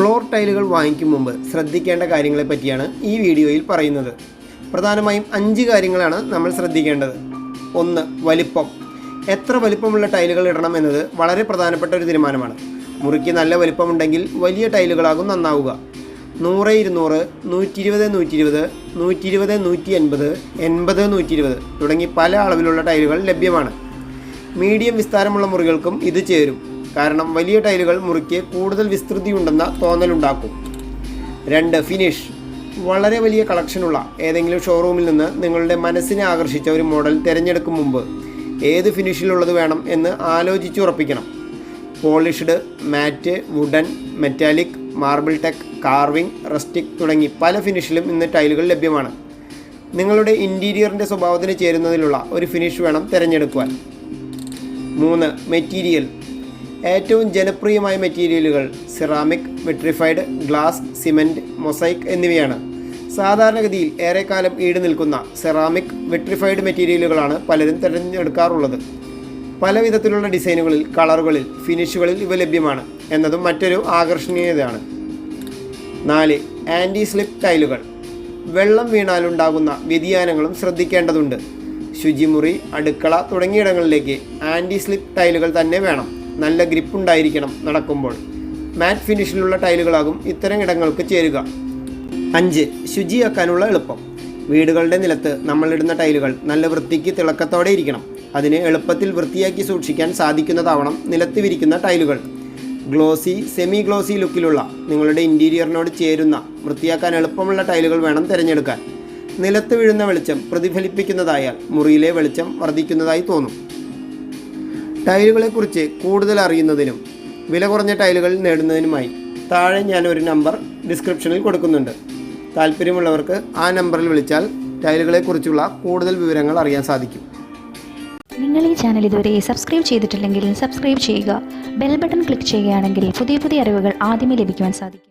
Floor ടൈലുകൾ വാങ്ങിക്കും മുമ്പ് ശ്രദ്ധിക്കേണ്ട കാര്യങ്ങളെ പറ്റിയാണ് ഈ വീഡിയോയിൽ പറയുന്നത്. പ്രധാനമായും 5 കാര്യങ്ങളാണ് നമ്മൾ ശ്രദ്ധിക്കേണ്ടത്. 1. വലിപ്പം. എത്ര വലിപ്പമുള്ള ടൈലുകൾ ഇടണം എന്നത് വളരെ പ്രധാനപ്പെട്ട ഒരു തീരുമാനമാണ്. മുറിക്ക് നല്ല വലിപ്പമുണ്ടെങ്കിൽ വലിയ ടൈലുകളാകും നന്നാവുക. 100-200, 120-120, 120-180, 80-120 തുടങ്ങി പല അളവിലുള്ള ടൈലുകൾ ലഭ്യമാണ്. മീഡിയം വിസ്താരമുള്ള മുറികൾക്കും ഇത് ചേരും. കാരണം വലിയ ടൈലുകൾ മുറിക്ക് കൂടുതൽ വിസ്തൃതിയുണ്ടെന്ന തോന്നലുണ്ടാക്കും. 2. ഫിനിഷ്. വളരെ വലിയ കളക്ഷനുള്ള ഏതെങ്കിലും ഷോറൂമിൽ നിന്ന് നിങ്ങളുടെ മനസ്സിനെ ആകർഷിച്ച ഒരു മോഡൽ തിരഞ്ഞെടുക്കും മുമ്പ് ഏത് ഫിനിഷിലുള്ളത് വേണം എന്ന് ആലോചിച്ചുറപ്പിക്കണം. Polished, matte, wooden, metallic, marble tech, carving, rustic തുടങ്ങി പല ഫിനിഷിലും ഇന്ന് ടൈലുകൾ ലഭ്യമാണ്. നിങ്ങളുടെ ഇൻറ്റീരിയറിൻ്റെ സ്വഭാവത്തിന് ചേരുന്നതിലുള്ള ഒരു ഫിനിഷ് വേണം തിരഞ്ഞെടുക്കുവാൻ. 3. മെറ്റീരിയൽ. ഏറ്റവും ജനപ്രിയമായ മെറ്റീരിയലുകൾ ceramic, vitrified, glass, cement, mosaic എന്നിവയാണ്. സാധാരണഗതിയിൽ ഏറെക്കാലം ഈട് നിൽക്കുന്ന സെറാമിക്, വെട്രിഫൈഡ് മെറ്റീരിയലുകളാണ് പലരും തിരഞ്ഞെടുക്കാറുള്ളത്. പല വിധത്തിലുള്ള ഡിസൈനുകളിൽ, കളറുകളിൽ, ഫിനിഷുകളിൽ ഇവ ലഭ്യമാണ് എന്നതും മറ്റൊരു ആകർഷണീയതയാണ്. 4. ആൻറ്റി സ്ലിപ്പ് ടൈലുകൾ. വെള്ളം വീണാലുണ്ടാകുന്ന വ്യതിയാനങ്ങളും ശ്രദ്ധിക്കേണ്ടതുണ്ട്. ശുചിമുറി, അടുക്കള തുടങ്ങിയിടങ്ങളിലേക്ക് ആൻറ്റി സ്ലിപ്പ് ടൈലുകൾ തന്നെ വേണം. നല്ല ഗ്രിപ്പുണ്ടായിരിക്കണം നടക്കുമ്പോൾ. മാറ്റ് ഫിനിഷിലുള്ള ടൈലുകളാകും ഇത്തരം ഇടങ്ങൾക്ക് ചേരുക. 5. ശുചിയാക്കാനുള്ള എളുപ്പം. വീടുകളുടെ നിലത്ത് നമ്മളിടുന്ന ടൈലുകൾ നല്ല വൃത്തിക്ക് തിളക്കത്തോടെ ഇരിക്കണം. അതിന് എളുപ്പത്തിൽ വൃത്തിയാക്കി സൂക്ഷിക്കാൻ സാധിക്കുന്നതാവണം നിലത്ത് വിരിക്കുന്ന ടൈലുകൾ. ഗ്ലോസി, സെമി ഗ്ലോസി ലുക്കിലുള്ള നിങ്ങളുടെ ഇൻറ്റീരിയറിനോട് ചേരുന്ന വൃത്തിയാക്കാൻ എളുപ്പമുള്ള ടൈലുകൾ വേണം തിരഞ്ഞെടുക്കാൻ. നിലത്ത് വീഴുന്ന വെളിച്ചം പ്രതിഫലിപ്പിക്കുന്നതായാൽ മുറിയിലെ വെളിച്ചം വർദ്ധിക്കുന്നതായി തോന്നും. ടൈലുകളെക്കുറിച്ച് കൂടുതൽ അറിയുന്നതിനും വില കുറഞ്ഞ ടൈലുകൾ നേടുന്നതിനുമായി താഴെ ഞാനൊരു നമ്പർ ഡിസ്ക്രിപ്ഷനിൽ കൊടുക്കുന്നുണ്ട്. താല്പര്യമുള്ളവർക്ക് ആ നമ്പറിൽ വിളിച്ചാൽ ടൈലുകളെക്കുറിച്ചുള്ള കൂടുതൽ വിവരങ്ങൾ അറിയാൻ സാധിക്കും. നിങ്ങൾ ഈ ചാനൽ ഇതുവരെ സബ്സ്ക്രൈബ് ചെയ്തിട്ടില്ലെങ്കിൽ സബ്സ്ക്രൈബ് ചെയ്യുക. ബെൽ ബട്ടൺ ക്ലിക്ക് ചെയ്യുകയാണെങ്കിൽ പുതിയ അറിവുകൾ ആദ്യമേ ലഭിക്കുവാൻ സാധിക്കും.